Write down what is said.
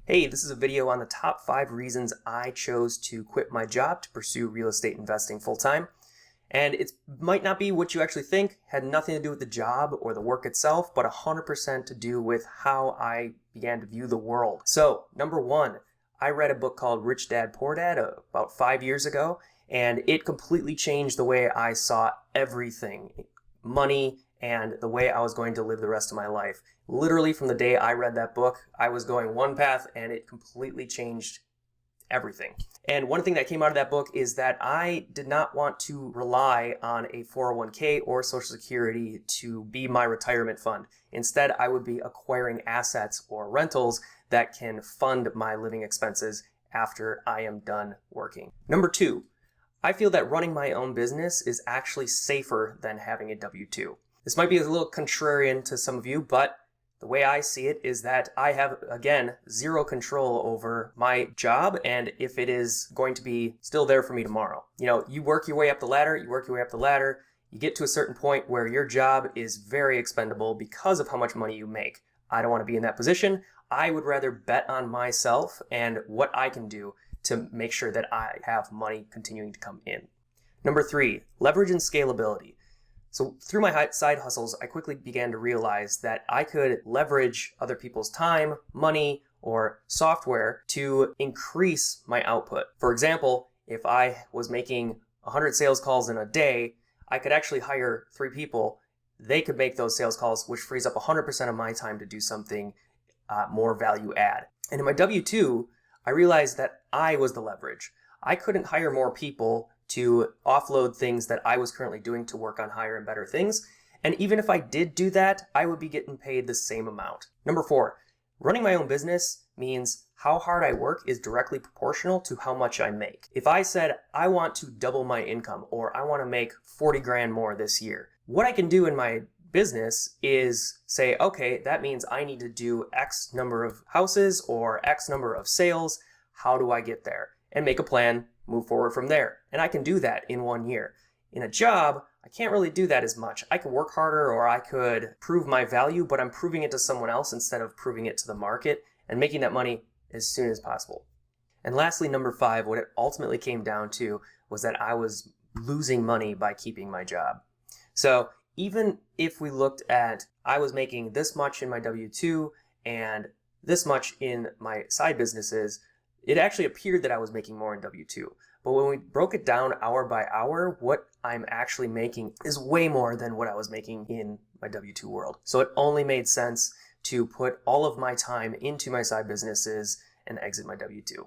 Hey, this is a video on the top 5 reasons I chose to quit my job to pursue real estate investing full-time. And it might not be what you actually think, had nothing to do with the job or the work itself, but 100% to do with how I began to view the world. So, number 1, I read a book called Rich Dad Poor Dad about 5 years ago, and it completely changed the way I saw everything, money, and the way I was going to live the rest of my life. Literally from the day I read that book, I was going one path and it completely changed everything. And one thing that came out of that book is that I did not want to rely on a 401k or Social Security to be my retirement fund. Instead, I would be acquiring assets or rentals that can fund my living expenses after I am done working. Number 2, I feel that running my own business is actually safer than having a W-2. This might be a little contrarian to some of you, but the way I see it is that I have, again, zero control over my job and if it is going to be still there for me tomorrow. You work your way up the ladder, you get to a certain point where your job is very expendable because of how much money you make. I don't want to be in that position. I would rather bet on myself and what I can do to make sure that I have money continuing to come in. Number 3, leverage and scalability. So through my side hustles, I quickly began to realize that I could leverage other people's time, money, or software to increase my output. For example, if I was making 100 sales calls in a day, I could actually hire 3 people. They could make those sales calls, which frees up 100% of my time to do something more value add. And in my W-2, I realized that I was the leverage. I couldn't hire more people to offload things that I was currently doing to work on higher and better things. And even if I did do that, I would be getting paid the same amount. Number 4, running my own business means how hard I work is directly proportional to how much I make. If I said, I want to double my income or I want to make 40 grand more this year, what I can do in my business is say, okay, that means I need to do X number of houses or X number of sales. How do I get there? And make a plan, move forward from there. And I can do that in 1 year. In a job, I can't really do that as much. I could work harder or I could prove my value, but I'm proving it to someone else instead of proving it to the market and making that money as soon as possible. And lastly, number 5, what it ultimately came down to was that I was losing money by keeping my job. So even if we looked at I was making this much in my W-2 and this much in my side businesses, it actually appeared that I was making more in W-2. But when we broke it down hour by hour, what I'm actually making is way more than what I was making in my W-2 world. So it only made sense to put all of my time into my side businesses and exit my W-2.